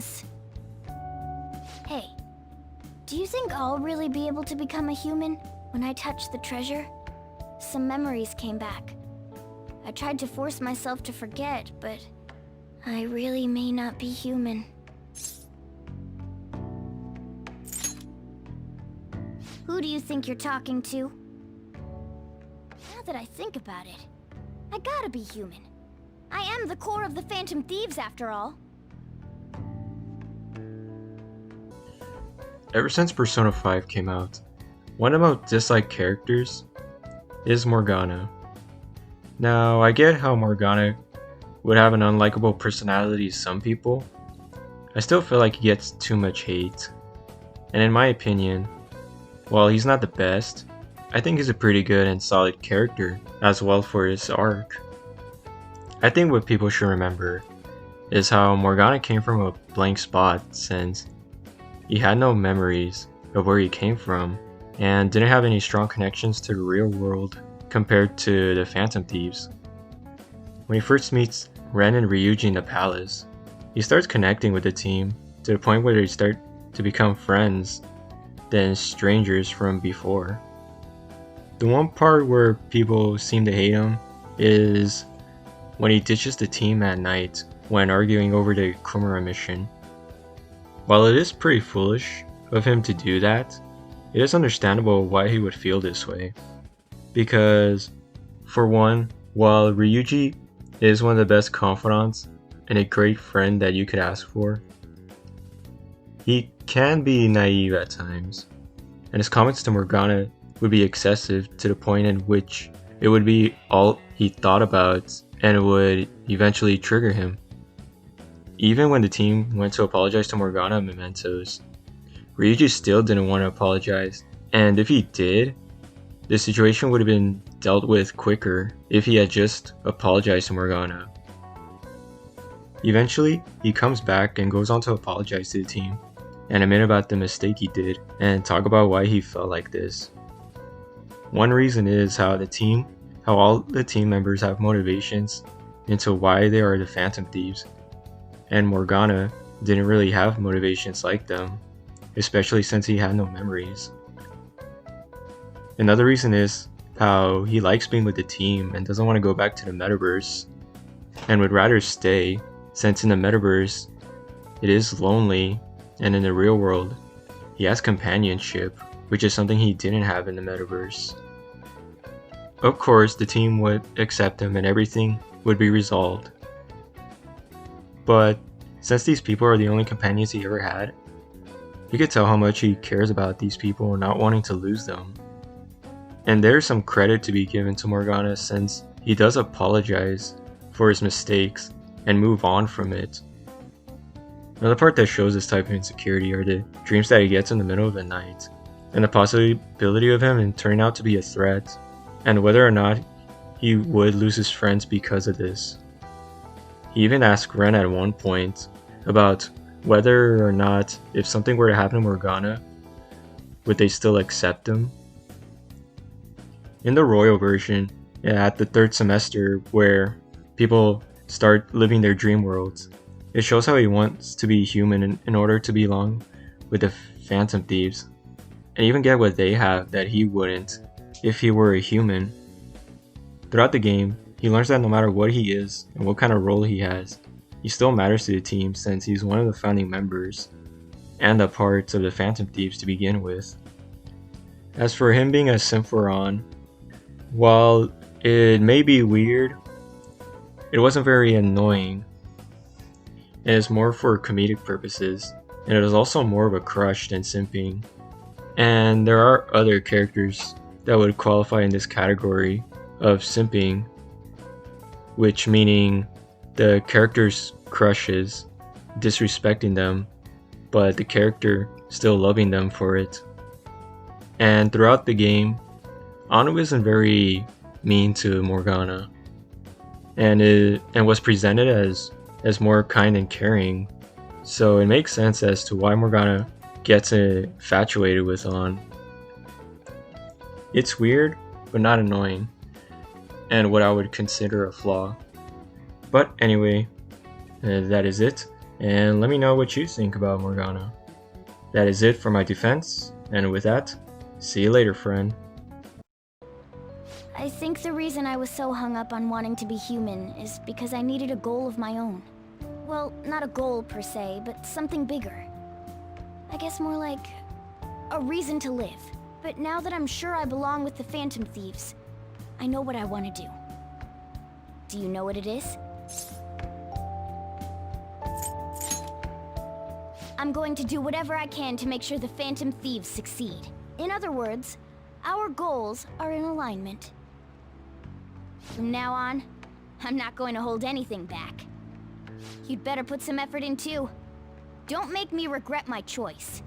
friends. Hey, do you think I'll really be able to become a human when I touch the treasure? Some memories came back. I tried to force myself to forget, but I really may not be human. Who do you think you're talking to? Now that I think about it, I gotta be human. I am the core of the Phantom Thieves, after all. Ever since Persona 5 came out, one of my disliked characters is Morgana. Now, I get how Morgana would have an unlikable personality to some people. I still feel like he gets too much hate. And in my opinion, while he's not the best, I think he's a pretty good and solid character as well for his arc. I think what people should remember is how Morgana came from a blank spot since he had no memories of where he came from and didn't have any strong connections to the real world compared to the Phantom Thieves. When he first meets Ren and Ryuji in the palace, he starts connecting with the team to the point where they start to become friends than strangers from before. The one part where people seem to hate him is when he ditches the team at night when arguing over the Kumara mission. While it is pretty foolish of him to do that, it is understandable why he would feel this way. Because, for one, while Ryuji is one of the best confidants and a great friend that you could ask for, he can be naive at times, and his comments to Morgana would be excessive to the point in which it would be all he thought about and it would eventually trigger him. Even when the team went to apologize to Morgana and Mementos, Ryuji still didn't want to apologize, and if he did, the situation would have been dealt with quicker if he had just apologized to Morgana. Eventually, he comes back and goes on to apologize to the team and admit about the mistake he did and talk about why he felt like this. One reason is how all the team members have motivations into why they are the Phantom Thieves, and Morgana didn't really have motivations like them, especially since he had no memories. Another reason is how he likes being with the team and doesn't want to go back to the metaverse, and would rather stay, since in the metaverse it is lonely, and in the real world he has companionship, which is something he didn't have in the metaverse. Of course, the team would accept him and everything would be resolved. But since these people are the only companions he ever had, you could tell how much he cares about these people and not wanting to lose them. And there's some credit to be given to Morgana since he does apologize for his mistakes and move on from it. Another part that shows this type of insecurity are the dreams that he gets in the middle of the night, and the possibility of him turning out to be a threat, and whether or not he would lose his friends because of this. He even asked Ren at one point about whether or not if something were to happen to Morgana, would they still accept him? In the Royal version, at the third semester where people start living their dream worlds, it shows how he wants to be human in order to belong with the Phantom Thieves, and even get what they have that he wouldn't if he were a human. Throughout the game, he learns that no matter what he is and what kind of role he has, he still matters to the team since he's one of the founding members and a part of the Phantom Thieves to begin with. As for him being a Symphoron, while it may be weird, it wasn't very annoying, and it's more for comedic purposes, and it is also more of a crush than simping. And there are other characters that would qualify in this category of simping, which meaning the character's crushes, disrespecting them, but the character still loving them for it. And throughout the game, Anu isn't very mean to Morgana, and was presented as more kind and caring, so it makes sense as to why Morgana gets infatuated with An. It's weird, but not annoying, and what I would consider a flaw. But anyway, that is it, and let me know what you think about Morgana. That is it for my defense, and with that, see you later, friend. I think the reason I was so hung up on wanting to be human is because I needed a goal of my own. Well, not a goal per se, but something bigger. I guess more like a reason to live. But now that I'm sure I belong with the Phantom Thieves, I know what I want to do. Do you know what it is? I'm going to do whatever I can to make sure the Phantom Thieves succeed. In other words, our goals are in alignment. From now on, I'm not going to hold anything back. You'd better put some effort in too. Don't make me regret my choice.